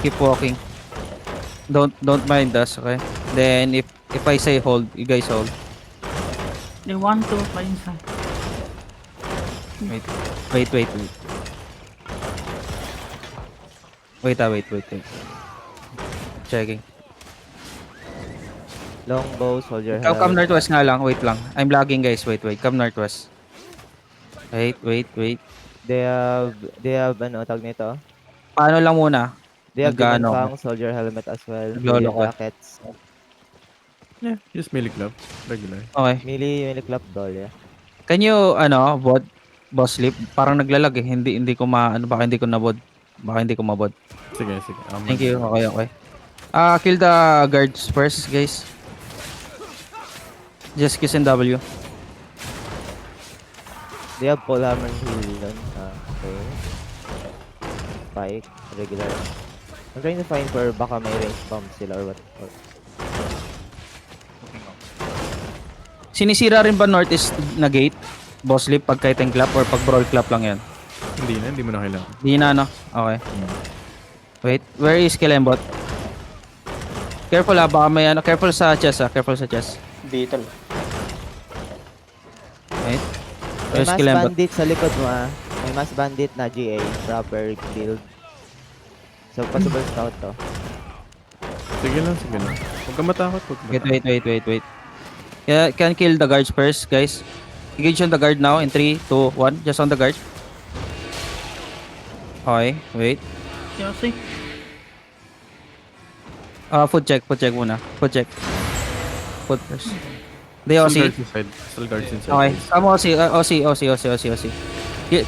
keep walking. Don't mind us, okay? Then if I say hold, you guys hold. They want to pa inside. Wait. Wait. Checking. Longbow, soldier Come helmet. northwest nga lang. Wait lang. I'm lagging guys. Wait. Come northwest. Wait. They have ano tag nito? Paano lang muna? They have Nagano ako. Fang, soldier helmet as well. Naglolo Billion ko. jackets. Yeah, just melee club. Regular. Okay. Melee clap doll, yeah. Can you, boss sleep? Parang naglalag eh. Hindi ko baka hindi ko nabod. Baka hindi ko mabod. Sige. Thank you. Okay. Kill the guards first, guys. Just kiss and W. They have Paul Hammer heal dun. Okay. Spike, regular. I'm trying to find for baka may range bomb sila or what. Sinisira rin ba northeast na gate? Boss sleep pag kiting clap or pag brawl clap lang yan? Hindi mo na kailangan. Di na, no? Okay. Wait, where is Kilembot? Careful baka may careful sa chest careful sa chest. Beetle. Wait. May Where's mass Kilembot? bandit sa likod mo May mass bandit na GA, rubber build. So possible scout to. Sige lang. Huwag ka matakot. Wait. Yeah, can kill the guards first, guys. Engage on the guard now in 3, 2, 1. Just on the guard. Okay, wait. Yosi. Foot check muna. Foot check. Foot first. They OC. Still guards inside. Okay. Come OC.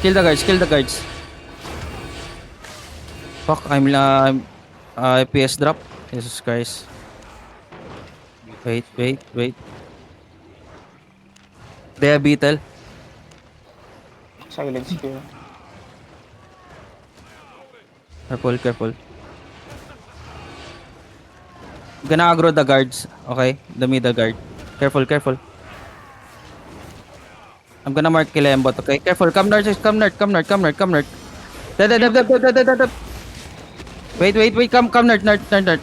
Kill the guards. Fuck, I'm FPS drop. Jesus Christ. Wait. They have beetle. Silence ko. Careful. Gonna aggro the guards. Okay? The middle guard. Careful. I'm gonna mark Kilembot, okay? Careful. Come north. Dead. Wait. Come north.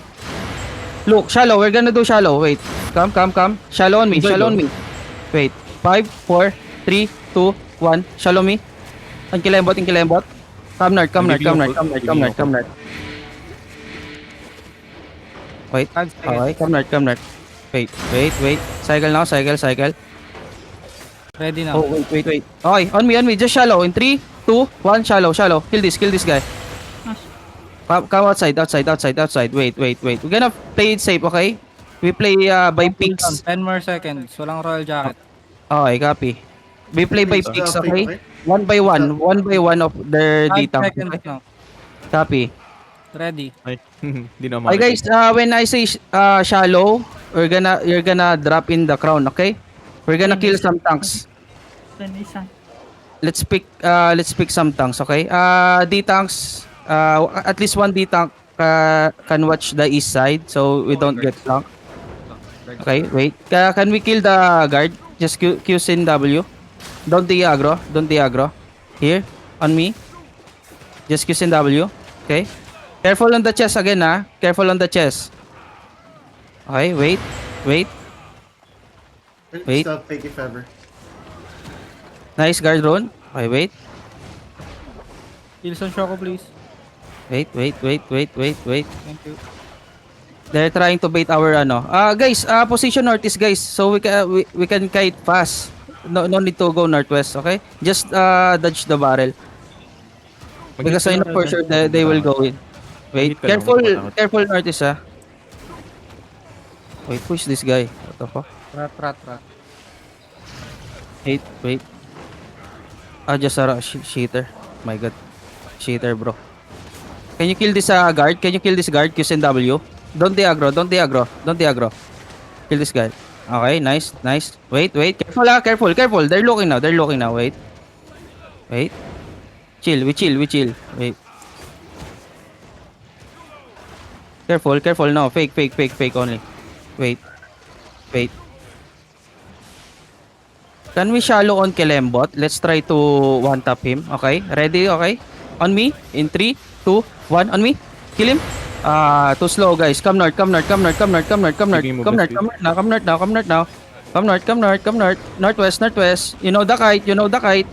Look, shallow. We're gonna do shallow. Wait. Come. Shallow on me. Wait. 5, 4, 3, 2, 1. Shallow me. On Kilembot. Come north. Wait. Okay, come north. Wait. Cycle now. Ready na. Oh, wait. Okay, on me. Just shallow. In 3, 2, 1. Shallow. Kill this guy. Come outside. Wait. We're gonna play it safe, okay? We play by picks. 10 more seconds. Walang royal jacket. Okay, copy. We play by picks, okay? One by one of their 5 data. seconds Okay? na. Copy. Ready. Ay, hindi na Okay guys, when I say shallow, you're gonna drop in the crown, okay? We're gonna kill some tanks. Then inside. Let's pick some tanks, okay? D tanks, at least one D tank can watch the east side so we don't get flanked. Okay, wait. Can we kill the guard? Just Q sin W. Don't the aggro. Here, on me. Just Q sin W. Okay. Careful on the chest again, Careful on the chest. Okay, wait. Stop, fake if ever. Nice guard drone. Okay, wait. Wilson Shoko, please. Wait. Thank you. They're trying to bait our guys, position northeast guys so we can kite fast. No need to go northwest, okay? Just dodge the barrel. Because I know for sure they will go in. Wait, careful northeast Wait, push this guy. What the fuck? Rat. Wait. Just a cheater. My god. Cheater, bro. Can you kill this guard? Q and W. Don't the aggro. Kill this guy. Okay, nice. Wait. Careful. They're looking now. Wait. Chill. Wait. Careful. No, fake only. Wait. Can we shallow on Kilembot? Let's try to one tap him. Okay, ready? Okay. On me. In 3, 2, 1. On me. Kill him. Too slow, guys. Come north, come north, come north, come north, come north, come north, Sige, move come the north, come north now, come north now, come north now. Come north, come north, come north. Northwest, northwest. You know the kite, you know the kite.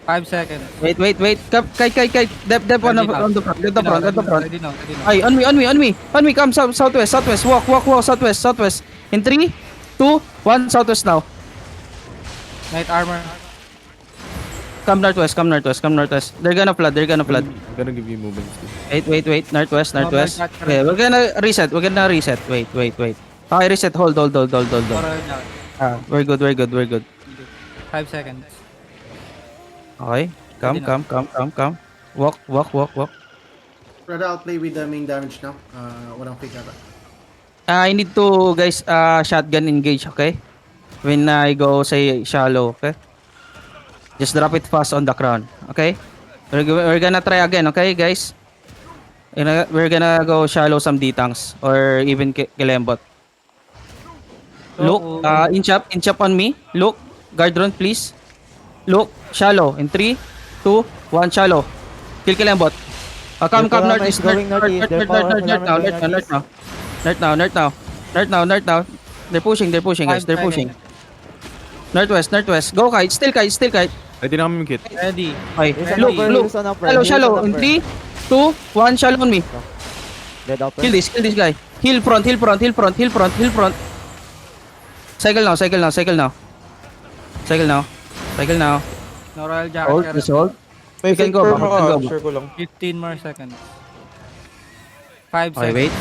5 seconds. Wait, wait, wait. Kite. Dep on the front, at the front, at the front. Ready now, ready now. Ay, on me. Come southwest. Walk, southwest. In 3, 2, 1, southwest now. Knight armor. Come northwest. They're gonna flood. I'm gonna give you movement speed. Wait. Northwest. Northwest. Okay, we're gonna reset. Wait. Okay, reset. Hold. Royal jacket. We're good. 5 seconds. Okay. Come. Walk. Rather, I'll play with the main damage now. Walang pick ata. I need to, guys, shotgun engage, okay? When I go, say, shallow, okay? Just drop it fast on the crown, okay? We're gonna try again, okay, guys? We're gonna go shallow some D-tanks or even Kilembot. Look, inch up on me. Look, guard run, please. Look, shallow. In 3, 2, 1, shallow. Kill Kilembot. Come Their north, Kurama is east, going northeast. Their north Kurama is going now. They're pushing, guys. They're pushing. Northwest. Go, kite. Still kite. Ready na kami kit. Ready. Okay. Here's an Look. upper, here's an upper. Shallow. In 3, 2, 1, shallow on me. Dead upper. Kill this guy. Hill front. Cycle now. No royal jacket. Hold, Karen. just hold. May We can fake go perm back, we ako, can go sure ko lang. 15 more seconds. 5 Okay, seconds.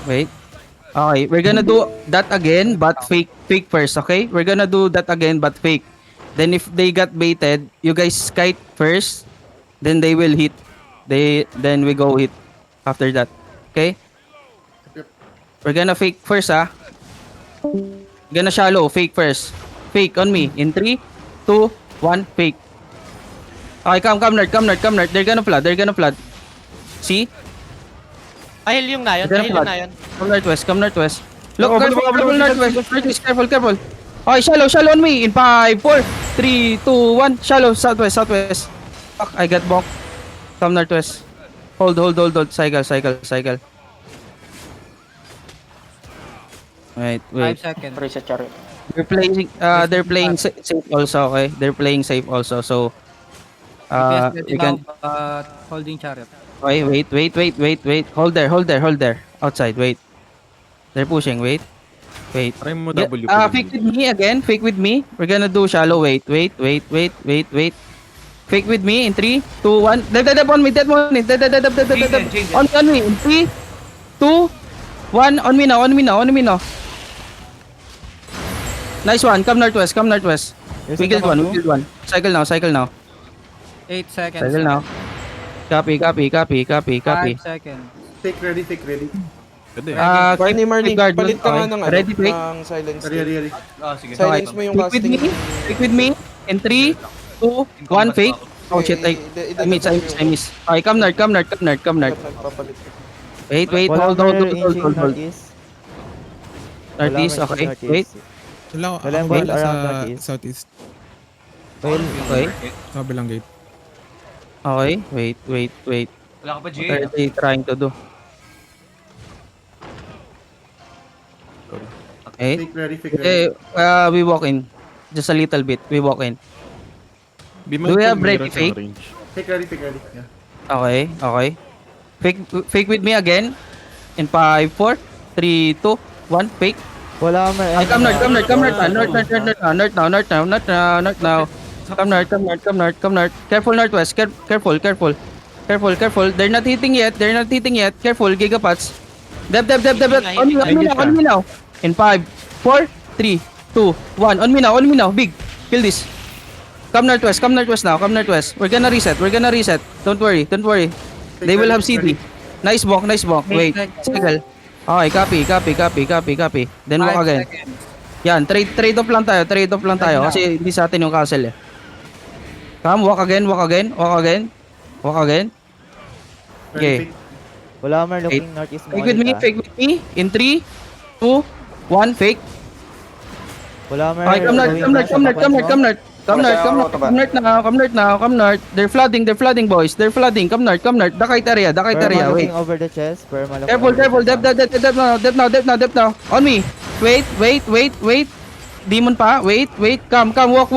wait. Okay, we're gonna do that again, but fake first, okay? We're gonna do that again, but fake. Then if they got baited, you guys kite first, then they will hit. Then we go hit after that, okay? We're gonna fake first, ah. Gonna shallow, fake first. Fake on me. In 3, 2, 1, fake. Okay, come north. They're gonna flood. See? Ahil yung na yun. They're gonna flood. Come northwest. Look, careful, northwest. Careful. Okay, shallow on me. In 5, 4, 3, 2, 1. Shallow, southwest. Fuck, I got bonked. Come northwest. Hold. Cycle. Wait. 5 seconds. Reset chariot. They're playing safe also, okay? They're playing safe also, so DPS ready we can. now, holding chariot. Okay, wait. Hold there. Outside, wait. They're pushing, wait. Try mo Yeah, W. fake with me again. Fake with me. We're gonna do shallow. Wait. Fake with me in 3, 2, 1. Dab on me. Dab. On me. In 3, 2, 1. On me now. Nice one. Come northwest. Here's We a killed Kurama. one. Cycle now. 8 seconds. Cycle now. Copy. 5 seconds. Take ready. Pwede. Marnie, guard, palit ka nga okay. ng, Ready, fake? ng silence. Ready. Silence mo yung casting. Fake with me. In 3, 2, 1. Fake. Oh shit, I miss. Okay, come north. Nagpapalit. Wait. Walang Hold. inching northeast. Northeast, Walang okay. inching Wait. northeast. Sila Walang ako ball around northeast. southeast. Well, Okay. Kabilang gate. Okay. Wait. Wala ka pa, What are they trying to do? Okay. Fake ready. Okay, we walk in. Just a little bit. We walk in. Be Do we have mindful, ready meron fake? siyang range. Fake ready. Yeah. Okay. Fake with me again. In 5, 4, 3, 2, 1. Fake. wala man. Ay, come north. North now. Come north. Careful northwest. Careful. They're not hitting yet. Careful, gigapats. Dab. On me now. In 5, 4, 3, 2, 1. On me now. Big. Kill this. Come northwest now. We're gonna reset. Don't worry. They will have CD. Nice bonk. Wait. Cycle. Okay, copy. Then walk 5 again. seconds. Yan, trade off lang tayo kasi hindi sa atin yung castle eh. Come, walk again. Ready, Okay. fake. Wala man looking northeast. Fake with me. In 3, 2, 1, fake. Wala man. Okay, come north. Come north, come north, come north now, come north now, come north. They're flooding, boys. They're flooding. Come north, Dakite area, Perma wait. looking over the chest. Perma looking Careful, over careful. the chest. Dep now. On me. Wait. Demon pa. Wait. Come. Walk.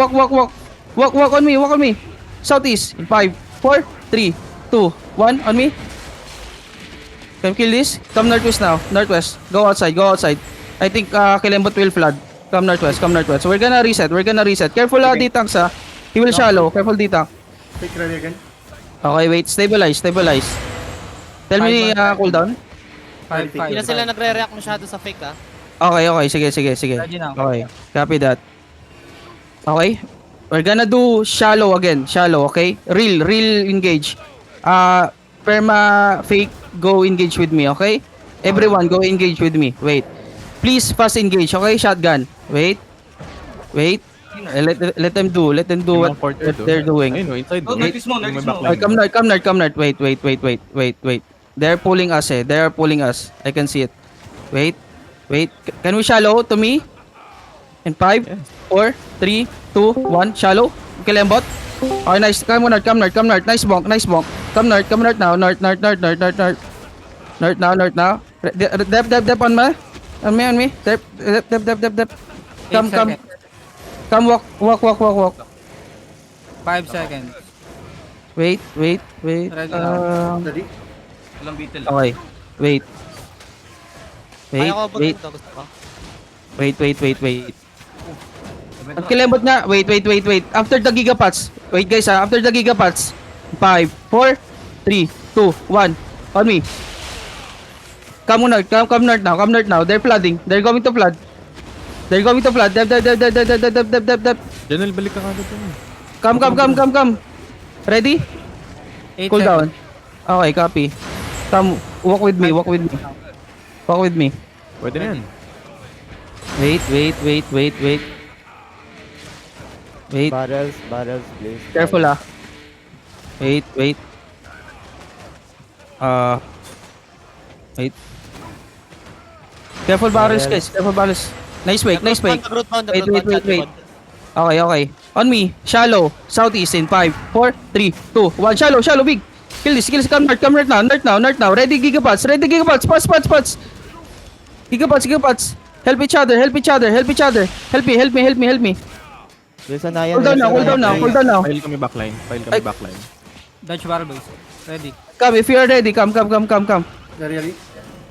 Walk on me. Southeast. In 5, 4, 3, 2, 1. On me. Can kill this. Come northwest now. Northwest. Go outside. I think Kilembot will flood. Come northwest. We're gonna reset. Careful D-Tanks ha. He will shallow. Careful D-Tank. Pick ready again. Okay, wait. Stabilize. Tell me cooldown. 5, 5. Hindi na sila nagre-react masyado sa fake ah. Okay. Sige. Ready now. Okay. Copy that. Okay. We're gonna do shallow again. Okay? Real engage. Perma fake go engage with me, okay? Everyone go engage with me. Wait. Please fast engage, okay? Shotgun. Wait. Let them do what they're doing. Ayun, no, inside. Oh, May backline. Come north. Wait. They're pulling us. I can see it. Wait. Can we shallow to me? In 5, 4, 3, 2, 1. Shallow. Kilembot. Okay, nice. Come north. Nice bonk. Come north now. North now. Dep on me. Dep. 8 seconds. Come walk. 5 seconds. Wait. Ready now. Ready? Okay. Wait. Kaya ko ba ito gusto ko? Wait. Ang kilembot nga. Wait. After the gigapats. Wait guys ha. After the gigapats. 5, 4, 3, 2, 1. On me. Come north now. They're flooding. They're going to flood. Dep. Janel, balik ka kagad dun. Come. Ready? 8 Cool down. seconds. Okay, copy. Come, walk with me. Pwede na yan. Wait. Barrels, please. Careful ah. Wait. Wait. Careful barrels guys. Nice wake. Root bound. Wait. Okay. On me. Shallow. Southeast in 5, 4, 3, 2, 1. Shallow. Big. Kill this. Come north now. Ready gigapots. Pots. Gigapots. Help each other. Help me. Wilson na yan. Hold down now. File kami backline. Dodge barbells. Ready. Come if you are ready. Come. Ready?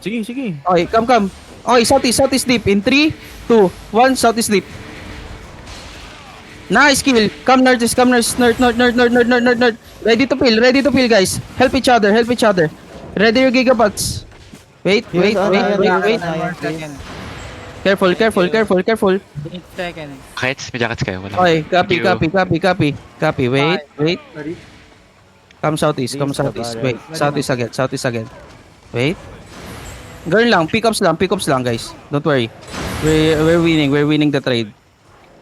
Sige. Okay, come. Okay, southeast deep. In 3, 2, 1, southeast deep. Nice kill. Come north. Ready to peel, guys. Help each other. Ready your gigapots. Wait. 1 second. Careful. 8 seconds. Kahit may jackets kayo, wala. Okay, Thank you. copy. Wait. Ready? Come southeast. Wait, southeast again. Wait. Girl lang, pickups lang, guys. Don't worry. We're winning the trade.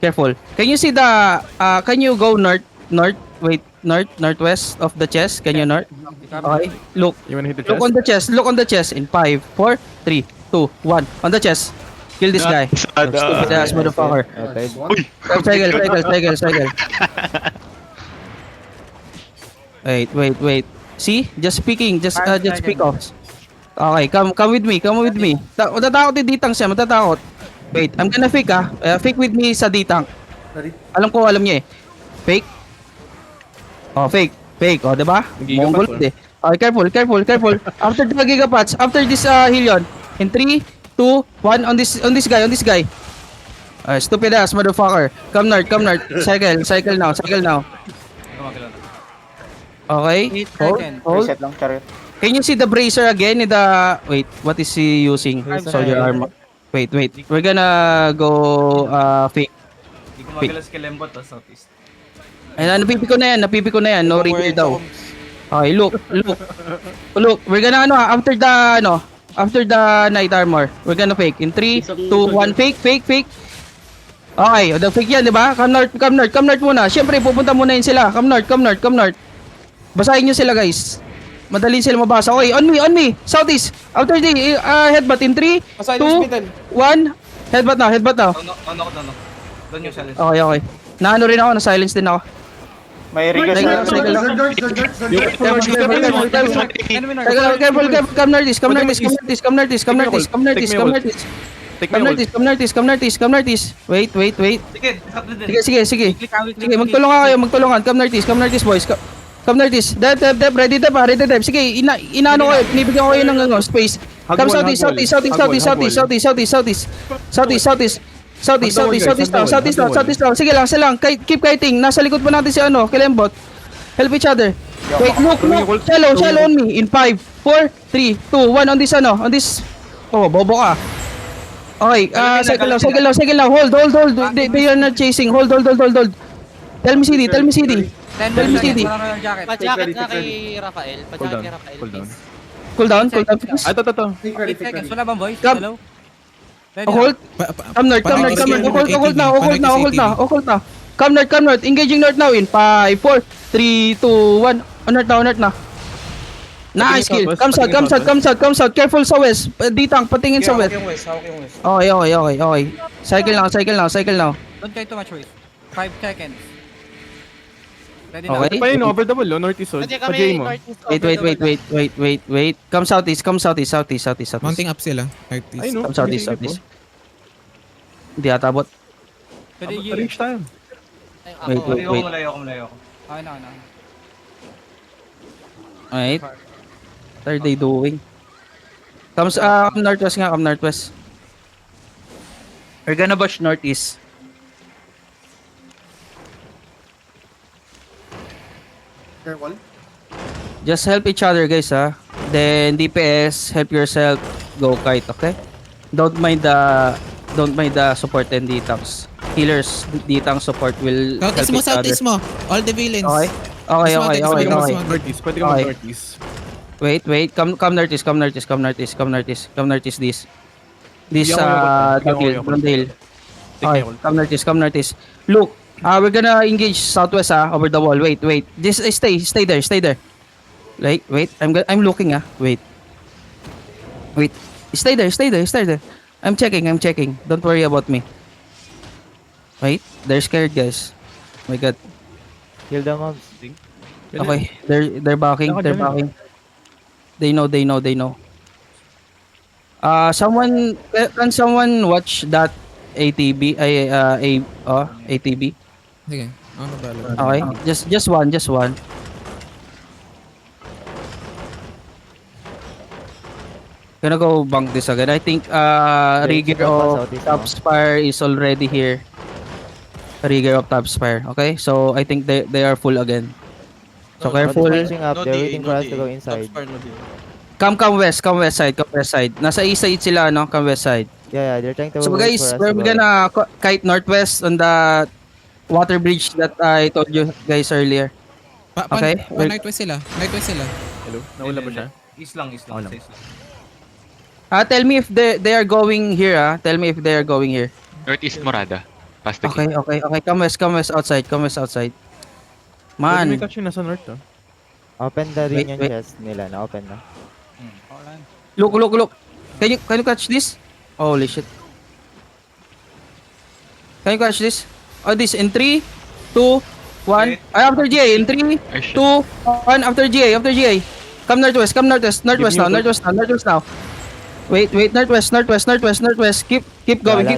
Careful. Can you see the can you go northwest of the chest? Can you north? Okay. Look You wanna hit the on chest? the chest in 5, 4, 3, 2, 1. On the chest. Kill this guy. Stupid ass motherfucker. Okay. Cycle. Wait. See? Just speaking. Just speak off. Okay, come with me. Matatakot yung D-Tank siya. Wait, I'm gonna fake fake with me sa D-Tank. Ready? Alam niya eh. Fake. Oh, fake. Oh, diba? Gigapat, Mongol eh. Okay, careful. After the gigapots, after this Helion. In 3, 2, 1 on this guy. Stupid ass motherfucker. Come north. Cycle now. Okay. 8 seconds. Hold. Can you see the bracer again in the... Wait, what is he using? Soldier armor. Wait. We're gonna go fake. Hindi ko magalas kay Lembot southeast. Ayan, napipiko na yan. No repair daw. Okay, look. We're gonna after the night armor, we're gonna fake. In 3, 2, 1, fake. Okay, the fake yan, di ba? Come north muna. Siyempre, pupunta muna yun sila. Come north. Basahin nyo sila, guys. Madali sila mabasa. Okay, on me. Southeast. After the headbutt in 3, 2, 1. Headbutt now. Doon yung challenge. Okay. Na ano rin ako, na-silence din ako. May request Cycle na. lang, cycle lang. Zerg guards, Zerg guards, Zerg guards. Cycle lang, careful, come northeast, come northeast, come northeast, come northeast, come northeast, come northeast, come northeast. Take Come me northeast, come northeast, come northeast, come northeast. Wait. Sige, sakto din. Sige. Sige, magtulungan kayo, magtulungan. Come northeast, boys. Come northeast. Dep, ready dep. Sige, inaano ko, pinibigyan ko kayo ng space. Come southeast now. Sige lang. Keep kiting. Nasa likod pa natin si Kilembot. Help each other. Wait, look. Shallow on me. In 5, 4, 3, 2, 1. On this. Oh, bobo ka. Okay, cycle lang. Hold. They are not chasing. Hold. Tell me CD. 10 Tell me CD. Wala royal jacket. Pa-jacket na kay Rafael. Pa-jacket kay Rafael, please. Cool down, please. Ah, ito. 8 seconds. Wala bang voice? Come. Hello? Ready Hold. Come north. Hold now. Come north. Engaging north now in 5, 4, 3, 2, 1. North na. Nice kill. Come south. Careful sa west. D-tank, patingin sa west. Okay. Cycle now. Don't try too much waste. 5 seconds. Ready Okay. now? Pa yun, over the wall, northeast. Pwede Pa kami J mo. northeast. Wait. Come southeast. Mounting up sila. Northeast. Ay, no. Come southeast. Hindi atabot. Pwede Abot, yun. reach tayo. Wait. Malayo ako. Okay na. Alright. What are they doing? Come northwest. We're gonna push northeast. Careful. Just help each other, guys, ha. Then DPS, help yourself. Go kite, okay? Don't mind the support and D-tanks. Healers, D-tank support will help each other. Southeast mo. All the villains. Okay. Northeast, pwede ka Okay. northeast. Wait. Come northeast. This, Bigyan ko yung bot. Brondale. Take Okay, me all. come northeast. Look, we're gonna engage southwest, over the wall. Wait. Just stay there. Like, wait. I'm looking, Wait. Stay there. I'm checking. Don't worry about me. Wait, they're scared, guys. My God. Kill the mobs. Okay, they're backing. They know. Can someone watch that ATB? ATB. Sige. Ano ba? Okay, just one. Gonna go bank this again. I think Rigger of Top Spire is already here. Rigger of Top Spire. Okay, so I think they are full again. So careful. Pushing up. They're waiting for us to go inside. Come west side. Nasa east side sila, no? Come west side. Yeah, they're trying to So wait guys, for us we're to go. gonna kite northwest on the water bridge that I told you guys earlier. Okay. Northwest sila. Hello? Nawala ba siya? East lang. Tell me if they are going here, Tell me if they are going here. Northeast Morada. Past the Okay. Come west outside. Pwede Man. may catch yung nasa north, Open the ring yung Wait. chest nila. Na-open na. Look. Can you catch this? Holy shit. Can you catch this? Oh, this in 3, 2, 1. After GA in 3, 2, 1. After GA. Come northwest now. Wait, northwest. Keep going.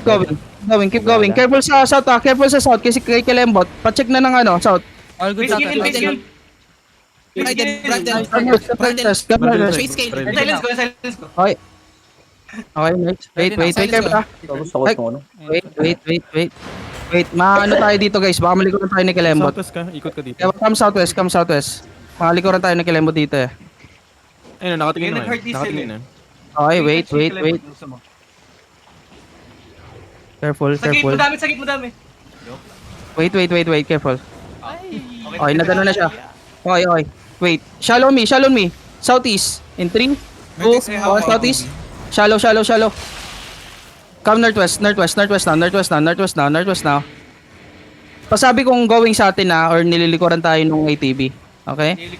Careful sa south kasi kay Kilembot. Pa-check na ng south. All good. Face kill. Face scale. Silence ko. Okay, next. Wait, careful, Wait, maano tayo dito, guys. Baka malikuran tayo ni Kilembot. Southwest ka, ikot ka dito. Come southwest. Malikuran tayo ni Kilembot dito, Ayun, nakatingin naman. Nag-hard diesel Nakatingin na. Okay, wait. Careful. Sagit mo dami. Wait, careful. Okay, nagano na siya. Okay. Wait, shallow me. Southeast. In 3, 2, 1, southeast. Shallow. Come northwest now. Pasabi kung going sa atin or nililikuran tayo nung ATB. Okay?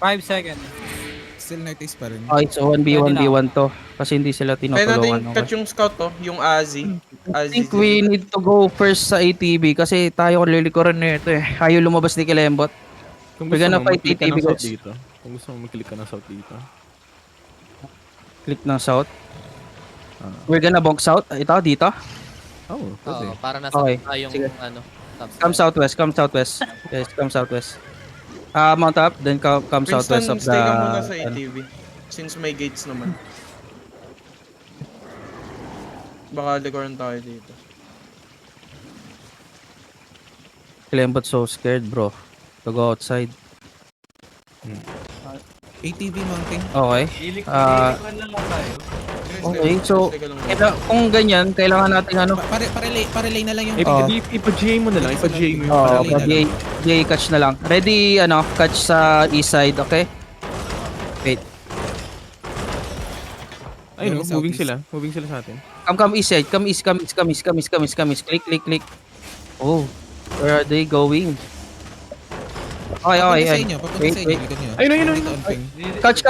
5 seconds. Still Northeast pa rin. Okay, so 1v1v1 to. Kasi hindi sila Kaya natin tinutulungan. catch yung scout to, yung Azzy. I think we need to go first sa ATB kasi tayo lilikuran na ito eh. Ayaw lumabas ni Kilembot. Kung We're gusto gonna mo, fight mag-click ka ng ATB south guys. dito. Kung gusto mo, mag-click ka ng south dito. Click ng south. We're gonna bonk south. Ito, dito. Oh, pwede. Oo, para nasa Okay, yung sige. ano. top Come side. southwest, come southwest. Yes, come southwest. Mount up, then come southwest Princeton, of the... stay ka muna sa ano. ATV. Since may gates naman. Baka likuran tayo dito. Kilembot so scared, bro. To go outside. ATV mounting. Okay. Lilikuran lang tayo. Okay, so kung ganyan, kailangan natin ano. Parelay na lang yung... Ipa-GA mo na lang. Ipa-GA mo yung Oh, Parallel na DA catch na lang. Ready, catch sa east side, okay? Wait. Ayun, Yung moving southeast. sila. Moving sila sa atin. Come east side. Come east. Click. Oh, where are they going? Okay. Papunta sa inyo, papunta sa inyo. Wait. Likod nyo. Ayun. Dito on ping. Catch.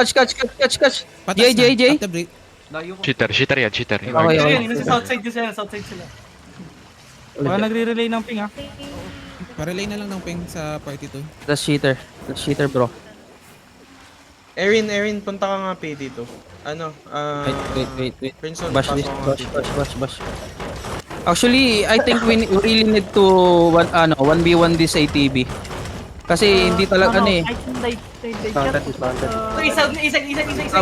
Patas Jay, na. Jay, Jay. At the break. Layo ko. Cheater yan, cheater. Okay, Ayun, okay. yun, nasa south side sila, south side sila. Baka nagre-relay ng ping, ha? Parelay na lang ng ping sa party 2. That's cheater, bro. Erin, punta ka nga P dito. Ano? Wait. Princeton, Bash. pasok ka nga dito. Actually, I think we really need to 1v1 this ATB. Kasi hindi talaga ano eh. I think they shot. Isa.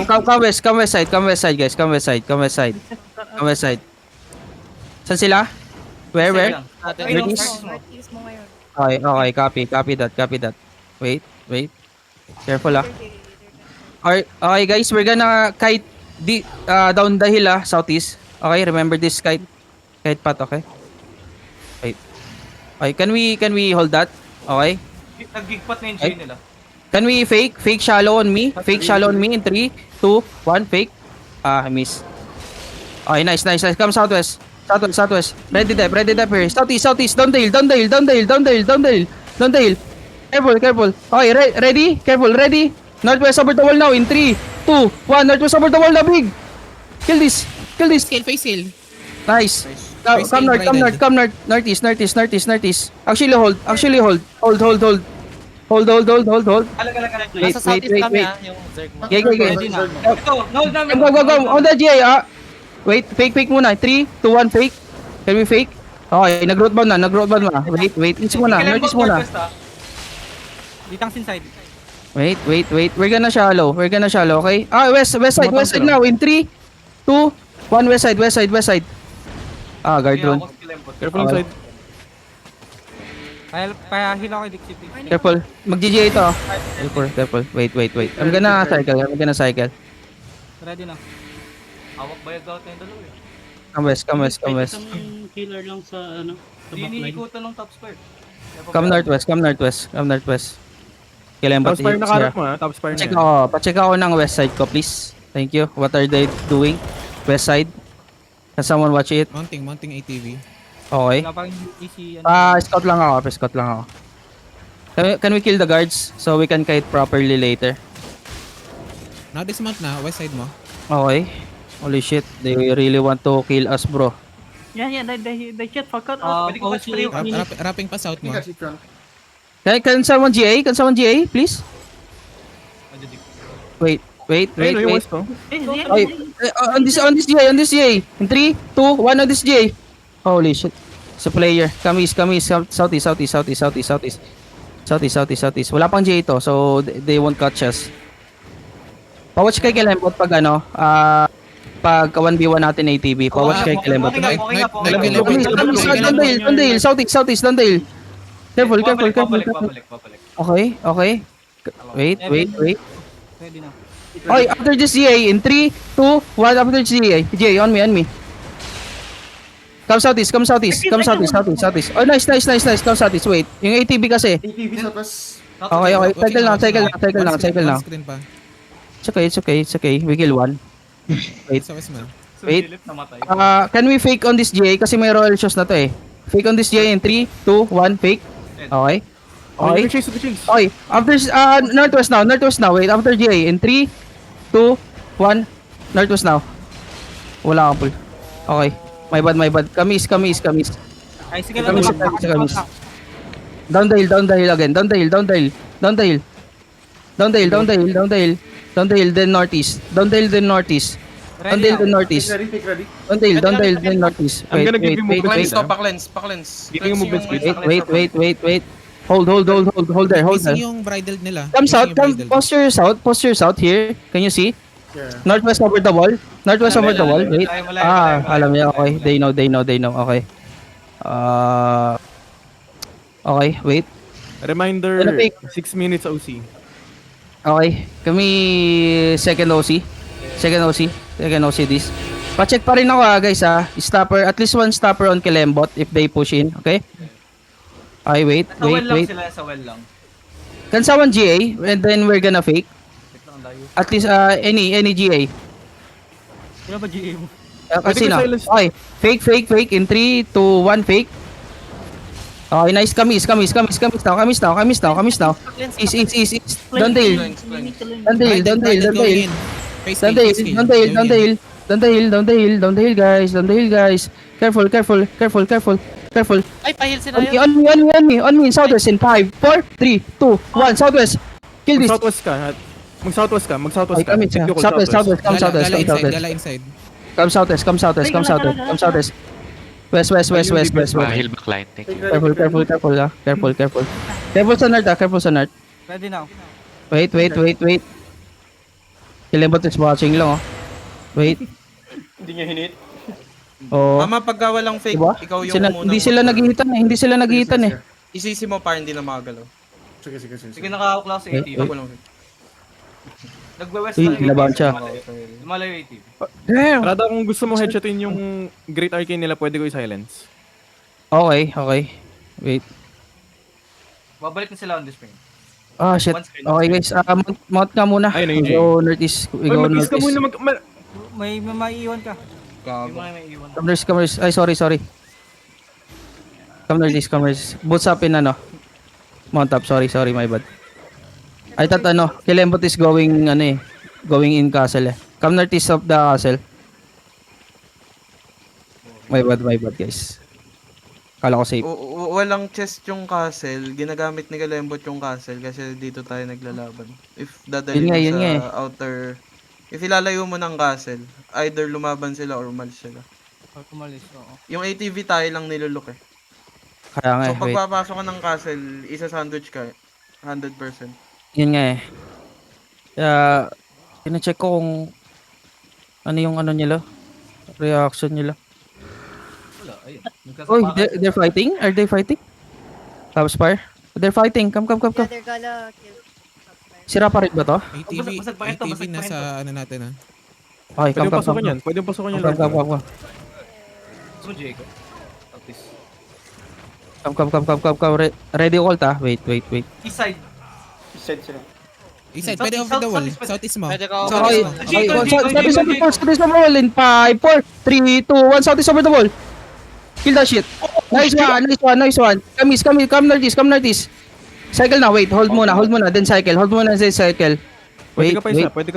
Come west side guys. Come west side. Saan sila? Where? Ayun, Northeast? northeast mo. Okay, copy that. Wait. Careful ah. Okay guys, we're gonna kite down the hill southeast. Okay, remember this kite path, okay? Wait. Okay, can we hold that? Okay. Nag-gigpat na yung chain nila. Can we fake shallow on me? Fake shallow on me in 3, 2, 1, fake. I miss. Okay, nice. Come southwest. Ready dep here. Southeast. Down the hill. Careful. Okay, ready? Careful, ready? Northwest over the wall now in 3, 2, 1. Northwest over the wall now, big. Kill this. Face scale. Nice. Face Come north. Northeast. Actually hold. Hold. Alag. Wait. Nasa southeast kami yung Zerg mo. Okay. Ready na. Ito, hold namin. Go. On the GA, Wait, fake muna. 3, 2, 1, fake. Can we fake? Okay, nag-roadbound na. Wait. East muna. Northeast muna. Ditang inside. Wait. We're gonna shallow, okay? West side now. In 3, 2, 1, west side. Guard drone. Careful Okay. inside. Pahila ko kay Dixie. Careful. Mag-GGA ito. Careful. Wait. I'm gonna cycle. Ready na. Hawak bayag daw tayong dalawa eh. Come west. Killer lang sa Hindi iniikutan ng top square. Come northwest. Kilembot. Top spire na karat mo ha. Top spire na yan. Pacheck ako ng west side ko, please. Thank you. What are they doing? West side? Can someone watch it? Mounting ATV. Okay. Wala pang easy. Scout lang ako. Can we kill the guards so we can kite properly later? Now dismount na, west side mo. Okay. Holy shit, they really want to kill us, bro. Yeah, they shot fuck out. Pwede ko catch pre. Wrapping pa south mo. Can someone GA? Please? Wait. Ayun, yung west to. Okay. On this GA. In 3, 2, 1 on this GA. Holy shit. It's a player. Come east. Southeast. Wala pang GA to, so they won't catch us. Pawatch kay Kilembot pag pag 1v1 natin ATV. Pawatch kay Kilembot. Okay nga po. Down the hill. Southeast, down the hill. Careful. Papalik. Okay. Wait. Ready na. Okay, after this GA, in 3, 2, 1, after this GA, on me. Come southeast. Oh, nice. Come southeast. Wait, yung ATV kasi. ATV sa pas. Okay. Cycle lang. Screen pa. It's okay. We kill one. Wait. Sa west mo. Wait. Can we fake on this GA? Kasi may royal shows na to eh. Fake on this GA in 3, 2, 1, fake. Okay. Okay. Chase. Okay. After northwest now. Wait, after GA in 3, 2, 1. Northwest now. Wala kang pull. Okay. My bad. Kamis. Ay, sige Kamis, lang. kamis. Down the hill again. Down the hill, then northeast. Down the hill, then northeast. Ready now. Take ready. Down the hill, then northeast. I'm gonna give you movement Cleanse speed. to, pa-cleanse. Giving you movement speed. Wait. Hold there. Facing yung bridle nila. Come south, Facing yung bridle. posture south here. Can you see? Yeah. Northwest over the wall. Wait. Alam niya. Okay. They know. Okay. Okay, wait. Reminder, Gonna pick. 6 minutes OC. Okay. Kami second OC this. Pa-check pa rin ako guys Stopper, at least one stopper on Kilembot if they push in, okay? Okay, wait. Sa well lang. Kansawan GA and then we're gonna fake. At least any GA. Sino ba GA mo? Kasi Pwede na. ko silence. Okay. Fake in 3, 2, 1 fake. Okay, nice. Kamis now. East. Down the hill. Bridle going in. Face scale, face scale. Down the hill, guys. Careful. Ay, pahil sila yun. On me, southwest in 5, 4, 3, 2, 1, southwest. Kill this. Mag-southwest ka. Mag-southwest Okay, ka. kami. Take the call, Southwest. Come Gala inside. Come southwest. West. Hill backline. Thank you. Careful. Careful sa north. Ready now. Wait. Kilembot is watching lang, Wait. Hindi niya hinit. Oh. Mama, pagka walang fake, Diba? ikaw yung muna. Hindi sila naghihitan eh. Isisi mo para hindi na makagalaw. Sige. Sige, nakahawak lang sa Wait, ATV. Ako lang. Nagwe-west Uy, lang. kinabahan siya. Lumalayo yung ATV. Damn! Rada, kung gusto mo headshotin yung Great Arcane nila, pwede ko i-silence. Okay. Wait. Babalik na sila on this spring. Ah, shit. Okay guys, mount ka muna. Ayun na We yung go northeast. Uy, mag-is ka muna. May maiiwan ka. Gago. May iwan. Come northeast. Ay, sorry. Come northeast. Boots up in Mount up. Sorry, my bad. I thought Kilembot is going in castle Come northeast of the castle. My bad guys. Kala ko safe. Walang chest yung castle. Ginagamit ni Kilembot yung castle kasi dito tayo naglalaban. If dadalhin Yun mo nga sa outer... If ilalayo mo ng castle, either lumaban sila or umalis sila. Kumalis, oo. Yung ATV tayo lang nilulok eh. Kaya nga So wait. pagpapasok ka ng castle, isa-sandwich ka 100%. Yun nga Pina-check ko kung ano yung nila. Reaction nila. Wala, ayun. Oy, they're fighting? Are they fighting? Top Spire? They're fighting. Come. Sira pa rin ba to? Basag pa ito, ATV basag pa nasa ano natin Okay, Pwede come. pasukan yan. Pwede pasukan yan. Come. So, Jacob. At least. Come. Ready ult Wait. East side. East side, pwede over the wall. Southeast mo. Pwede ka Okay, over. southeast over the wall in 5, 4, 3, 2, 1, southeast over the wall. Kill that shit. Nice one. Come northeast. Cycle na, wait, hold muna, then cycle. Pwede Wait. ka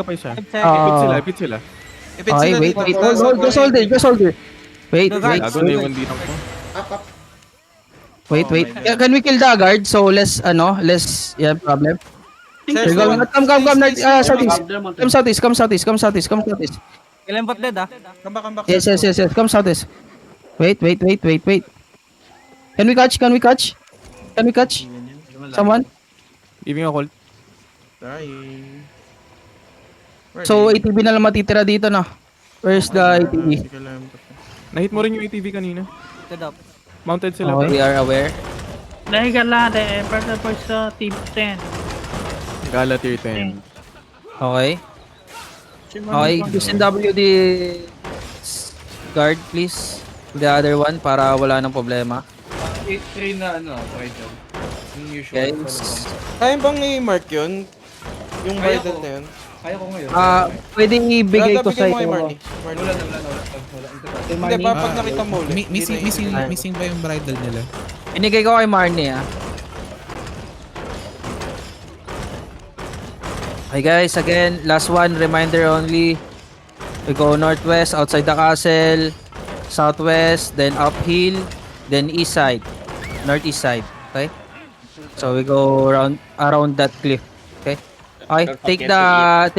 pa isa. Ah. Ipit sila. Ipit Okay, sila wait. dito. Just hold it. Wait. Gago na yung dito ko. Up. Wait. Can we kill the guard? So less problem. We're going. Come southeast. Kilembot dead Come back. Yes. Come southeast. Wait. Can we catch? Someone? Giving a call. Trying. So ATV na lang matitira dito na. Where's the ATV? Nahit mo rin yung ATV kanina. Dead up. Mounted sila. We are aware. Dahil ka lang, partner po sa team 10. Gala tier 10. Okay. SNWD guard please. The other one para wala nang problema. 8-3 na pwede. Yung usual. Guys. Kaya bang i-mark yun? Yung Kaya bridle ko. na yun? Kaya ko ngayon. Pwedeng ibigay ko sa Bigyan mo kay iyo. Marnie. Wala. Hindi, pag nakita mo ulit. Missing pa yung bridle nila. Binigay ko kay Marnie Hey guys, again, last one, reminder only. We go northwest, outside the castle, southwest, then uphill, then east side, northeast side. Okay? So we go around that cliff. Okay? Okay, take the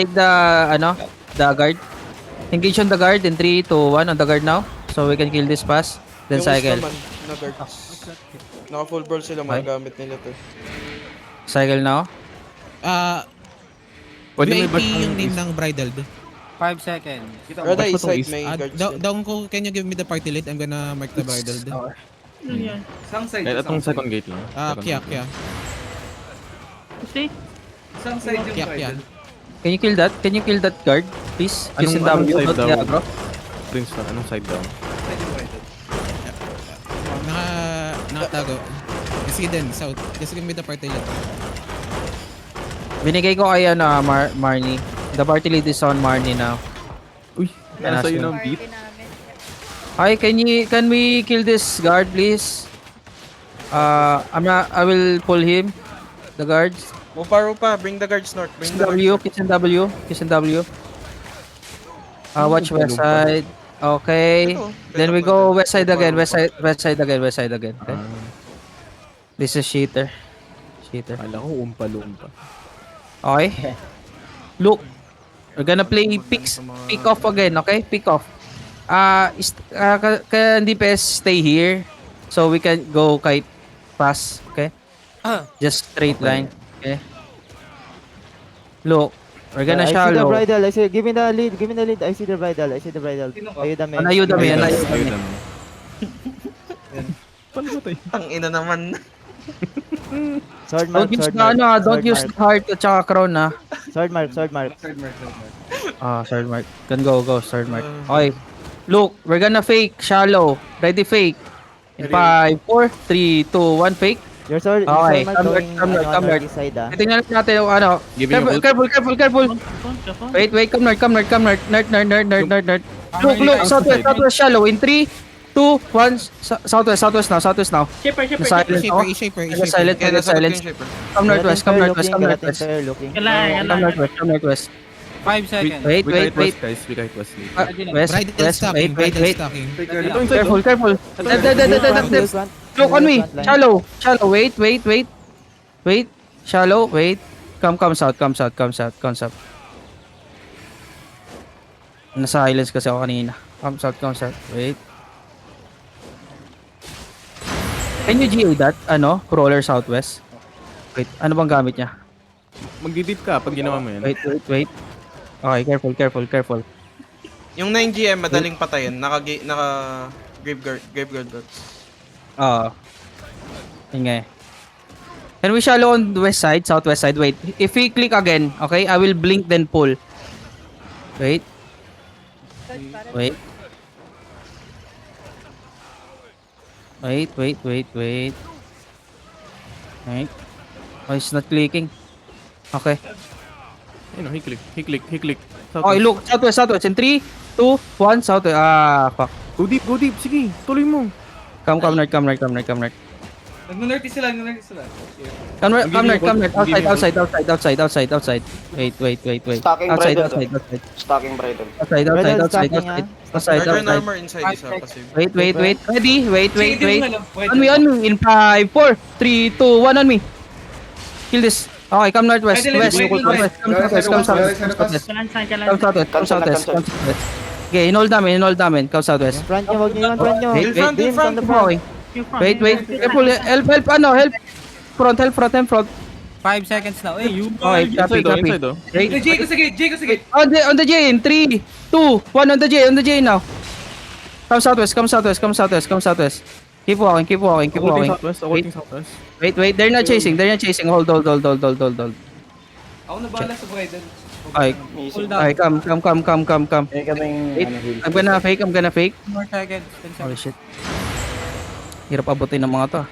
guard. Engage on the guard in 3, 2, 1 on the guard now. So we can kill this pass. Then cycle. Na guards. Naka full brawl sila, magagamit nila to. Cycle now. Pwede may VIP bash yung ng name ng bridal. 5 seconds. Rada Ba't east side east? may guards Down ko, can you give me the party lead? I'm gonna mark the bridal. Ano yan? Isang side. Kahit atong second gate lang. Second Kya. gate. Kasi, Isang side yung Kya. bridal. Can you kill that? Can you kill that guard, please? Anong- Kiss anong W, side don't daw? aggro. Prince lang, anong side down? Side yung bridal. Nakatago. Kasi din, south. Just give me the party lead. Binigay ko kay Marnie. The party lead is on Marnie now. Uy, Yan, nasa yun nasa ang beat. Hi, can we kill this guard, please? I will pull him. The guards. Rupa, bring the guards north. Bring Kiss the guards. and W. Kiss and W. Watch west side. Okay. Ito, Then we go west side again. West side again. Okay. Ah, This is cheater. Kala ko umpa-lumpa. Okay. Look. We're gonna play pick off again, okay? Pick off. Can DPS stay here so we can go kite fast, okay? Just straight line, okay? Look, we're gonna I see the shallow. bridal. I see. Give me the lead. I see the bridal. Ayuda me. Ayuda me. Ayun. Tang ina naman. Sword mark. Don't use Sword the mark. don't use the heart at saka crown, ha? Sword mark. Side mark. Sword mark. Can go, sword mark. Okay. Look, we're gonna fake shallow. Ready, fake. In 5, 4, 3, 2, 1, fake. Your sword. Okay, Sword mark come going north. northeast side ah. Tingnan natin yung ano. Giving you ult. Careful. Wait, come north. Nerd. Look, southwest shallow. In 3, 2, 1, southwest now. shaper. Silence ako. Shaper. Silent. Come northwest. Looking. Kailangan. Come northwest. 5 seconds. Wait. We kite west, guys. We kite west. West. Bridal stocking. Wait. Stocking. Careful. Look on me. Shallow. Wait. Shallow. Wait. Come south. Nasa-silence kasi ako kanina. Come south. Wait. Can you GA that? Crawler southwest? Wait, ano bang gamit niya? Magdidip ka pag ginawa mo yan. Wait. Okay, careful. Yung 9GM madaling patayin. Naka graveyard guards. Ingay. Can we shallow on the west side, southwest side? Wait. If we click again, okay, I will blink then pull. Wait. Wait. Oh, it's not clicking. Okay. Ayun, he click. Okay, look. Southwest. In 3, 2, 1, southwest. Fuck. Go deep. Sige, tuloy mo. Come north. Nag-northeast sila. Come north. Outside. Wait. Stocking bridal. Outside. Guardian armor inside isa. Passive. Wait. Ready? Wait. Ano, On me. In 5, 4, 3, 2, 1 on me. Kill this. Okay, come northwest. Come southwest. Okay, hold namin. Come southwest. Front nyo, wag nyo. Front nyo. Wait. Front. Okay. Wait. Careful. Help. Front. 5 seconds now. You. Okay, copy. Inside oh. Wait. Jay ko sa gate. On the J in 3, 2, 1 on the J now. Come southwest. Keep walking. Awaiting southwest. Wait. They're not chasing. Hold. Ako na bahala sa bridal. Okay. Hold down. Okay, come. Wait. I'm gonna fake. 4 seconds. 10 seconds. Holy shit. Hirap abutin ng mga to.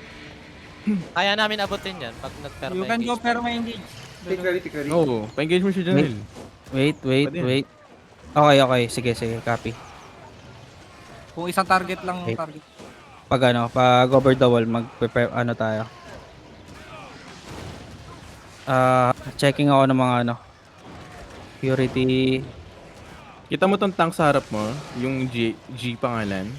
Kaya namin abutin yan pag nag-perma You can go pero may engage. Pick ready. Oo, pa-engage mo siya dyan. Wait. Pwede. Okay. Sige. Copy. Kung isang target lang Okay. target. Pag over the wall, mag-prepare, tayo. Checking ako ng mga Purity. Kita mo tong tank sa harap mo, yung G pangalan.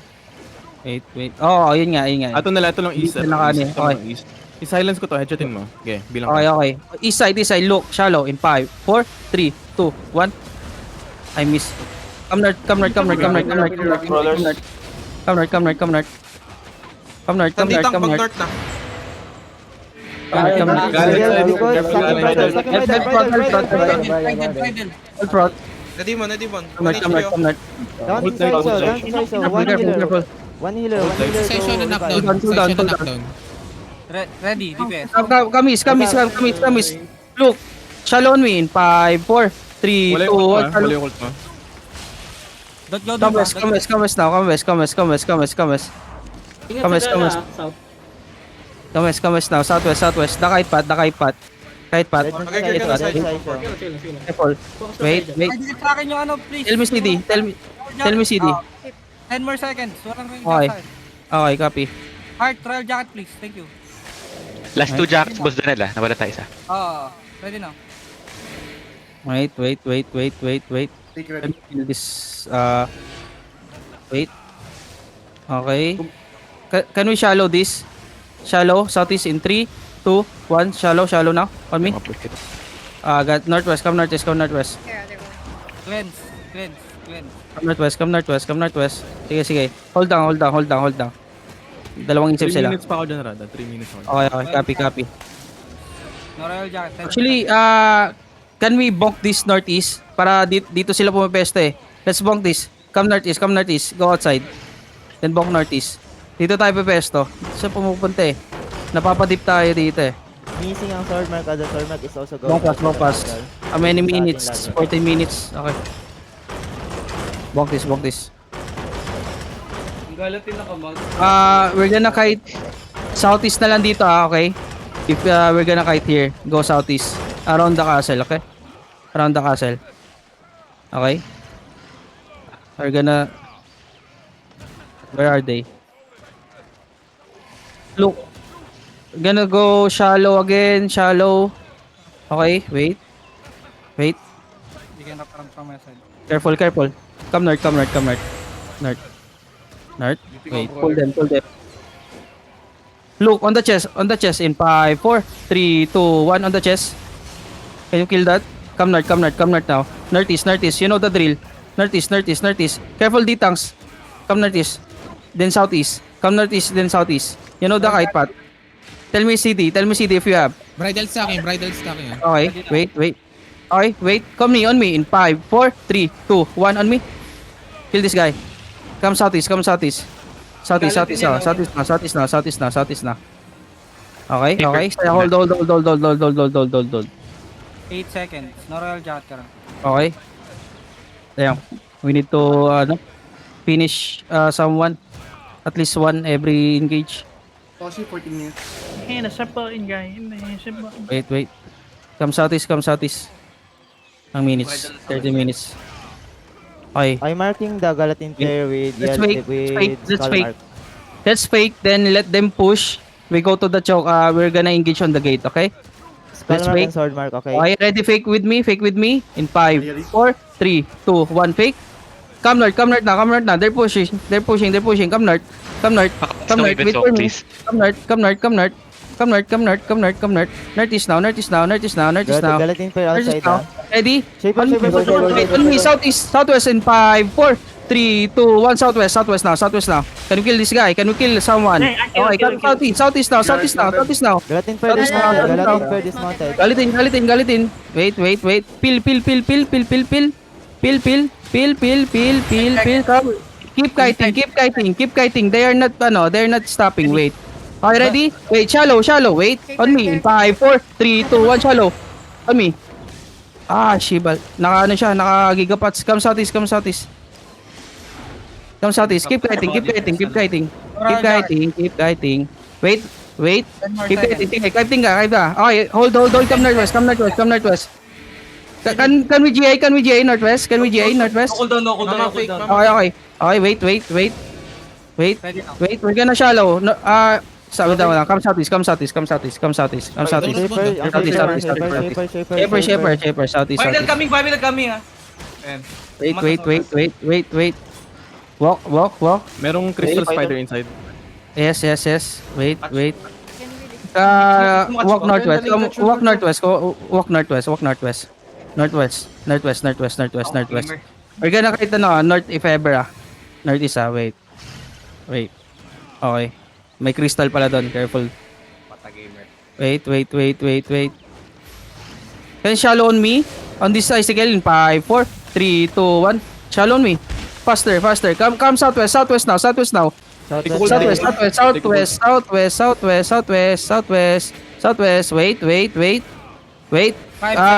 Wait. Oh, yun nga. Ito lang east. Dito na kani, Ito lang east. I-silence ko to, headshotin mo. Okay, bilang Okay. East side, look, shallow, in 5, 4, 3, 2, 1. I miss. Come north. Come north. Nandito ang pag-north na. Nadimon. Come north. Down to Saiso. One healer. Session na to knockdown. revive. Session na knockdown. Ready, DPS. Kamis. Look, shallow on me in 5, 4, 3, 2, 1. Wala yung ult mo. Don't go Come down. west now. Come west. Come west now. Southwest. Dakay pat. Red na Okay, Saiso. okay, Red Saiso. Careful. Wait. Pwede sa akin yung ano, please. Tell me CD. Tell me CD. 10 more seconds. Walang range Okay. outside. Okay, copy. Heart, trial jacket, please. Thank you. Last 2 jackets, boss Donel nawala tayo isa. Ready na. Wait. Take Let ready. me kill this. Wait. Okay. Can we shallow this? Shallow. Southeast in 3, 2, 1. Shallow now. On me. Got northwest. Come northwest. Cleanse. Come northwest. Sige. Hold down. Dalawang 3 insip sila. minutes pa ako dyan, Rada. 3 minutes ako. Okay. Copy. No royal jacket. 10 Actually, can we bonk this northeast? Para dito sila pumapesto eh. Let's bonk this. Come northeast. Go outside. Then bonk northeast. Dito tayo pumapesto. Dito siya pumupunta eh. Napapadip tayo dito eh. Missing ang sword mark. The sword mark is also going. Long pass. How many minutes? 14 minutes. Okay. Bonk this. Galatin na kamag. We're gonna kite southeast na lang dito okay? If we're gonna kite here, go southeast. Around the castle, okay? Around the castle. Okay? We're gonna... Where are they? Look. We're gonna go shallow again, shallow. Okay, wait. You can up from my side. Careful. Come north. Wait, pull them. Look, on the chest in 5, 4, 3, 2, 1 on the chest. Can you kill that? Come north now. Northeast. You know the drill. Northeast. Careful, D-tanks. Come northeast. Then southeast. Come northeast, then southeast. You know the kite path. Tell me CD if you have. Bridal stack yan. Okay, wait. Okay, wait. Come on me in 5, 4, 3, 2, 1 on me. Kill this guy. Come southeast. Southeast now. Okay. Say hold. 8 seconds. No royal jacket ka lang. Okay. Ayan. We need to finish someone. At least one every engage. Toshi, 14 minutes. nasa pa in guy. Nasa pa. Wait. Come southeast. Ang minutes. 30 minutes. Okay. I'm marking the Galatin player with Let's skull fake. mark. Let's fake, then let them push. We go to the choke. We're gonna engage on the gate, okay? Skull Let's mark fake. and sword mark, okay? Okay, ready? Fake with me. In 5, 4, 3, 2, 1. Fake. Come north now. They're pushing. Come north. Wait for me. Come north. Northeast now. Galatin player outside, now. Ready? Shape On me, southwest in 5, 4, 3, 2, 1. Southwest now. Can we kill this guy? Can we kill someone? Hey, I kill, Okay, kill, come southeast now. Galatin player dismounted. Galitin. Wait. Peel. Come. Keep kiting. They're not stopping. Wait. Okay, ready? Wait, shallow. Wait. On me. In 5, 4, 3, 2, 1. Shallow. On me. Shibal. Naka-gigapats. Come southeast. Keep kiting. Wait. Keep kiting. Kiting ka. Okay, hold. Come northwest. Can we GA northwest? Hold on. Okay. Okay, wait. Ready now. We're gonna shallow. No, Sabi daw lang. Come southeast, come southeast, come southeast, come southeast, come southeast. Shaper, southeast, Final southeast. coming ah. Ayan. Wait. Walk. Merong crystal spider inside. Yes. Wait. Walk northwest. Walk northwest. Northwest. We're gonna kahit north if ever Northeast wait. Okay. May crystal pala doon. Careful. Wait. Can you shallow on me? On this icicle in 5, 4, 3, 2, 1. Shallow on me. Faster. Come southwest now. Southwest. Wait.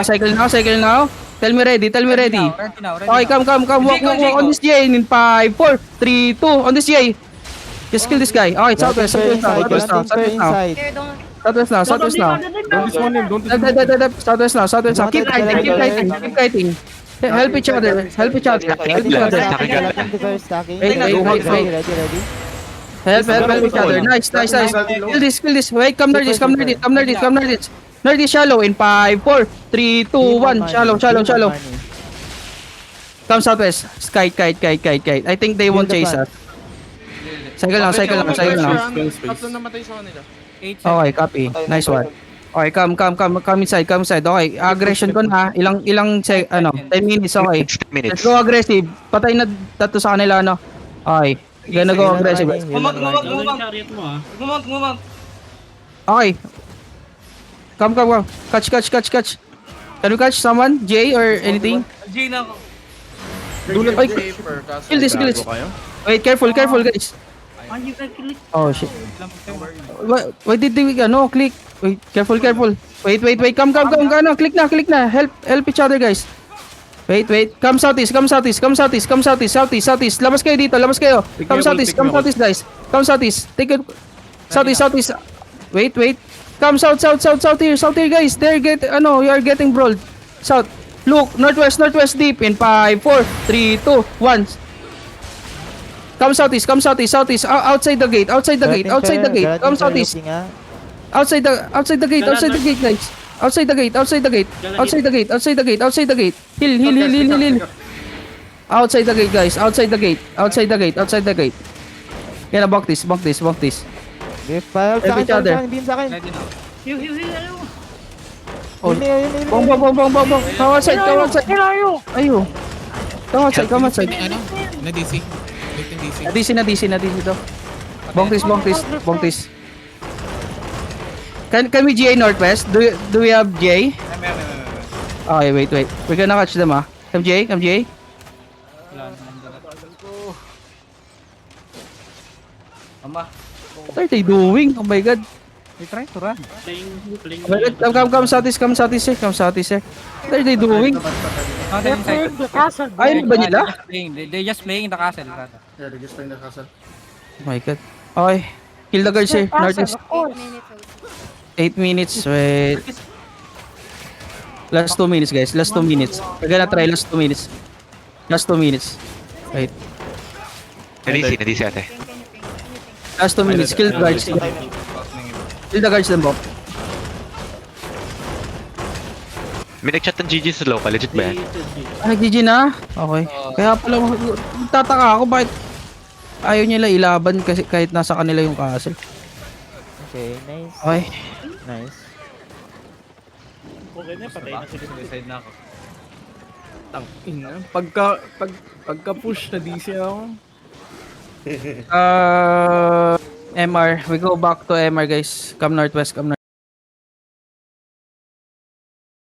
Cycle now. Tell me ready. Ready now. Okay, come. Walk on this J in 5, 4, 3, 2. On this J. Just kill this guy. Okay, southwest now. Southwest now. Southwest now. Keep kiting. Help each other. Stacking. Wait. Help each other. Nice. Kill this. Wait, come Northeast. Northeast shallow in 5, 4, 3, 2, 1. Shallow. Come southwest. Kite. I think they won't chase us. Cycle lang. Okay, copy. Nice one. Okay, come inside. Okay, aggression ko na. Ilang 10 minutes, okay. 10 minutes. Let's go aggressive. Patay na tato sa kanila, no? Okay. Gonna go aggressive. Gumamag. Okay. Come. Catch. Can we catch someone? Jay or anything? G na ako. Ay, kill this. Gago kayo. Wait, careful guys. You can click. Oh shit. Why did we click? Wait, careful. Wait. Come. Click na. Help each other, guys. Wait. Come southeast. Labas kayo dito. Come southeast, guys. Come southeast. Take it. Southeast. Wait. Come south here, guys. You are getting brawled. South. Look, northwest deep in 5, 4, 3, 2, 1. Come southeast. Outside the gate. Come southeast. Outside the gate, guys. Outside the gate. Heal. Outside the gate, guys. Outside the gate. Yan, block this. Help each other. Ready now. Heal. Bong. Come outside. Ayo. Come outside. Na DC. DC. Na DC to. Bong this. Can we GA northwest? Do we have GA? Okay, wait. We're gonna catch them, Come GA. What are they doing? Oh my god. We try to run. Come southeast, sir. What are they doing? Oh, they're inside. Ayun ba nila? They just playing in the castle, brother. Yeah, they're just playing the castle. Oh my god. Okay. Kill the guards, sir. Northeast. 8 minutes. Wait. Last 2 minutes, guys. We're gonna try last 2 minutes. Wait. Na-DC ate. Last 2 minutes. Kill the guards. Then bomb. May nag-chat ng GG sa local. Legit ba yan? GG na? Okay. Kaya pala, tataka ako bakit ayaw nila ilaban kasi kahit nasa kanila yung castle. Okay, nice. Okay. Nice. Okay na, patay na sila. Suicide na ako. Tangina. Pagka push na DC ako. MR. We go back to MR, guys. Come northwest.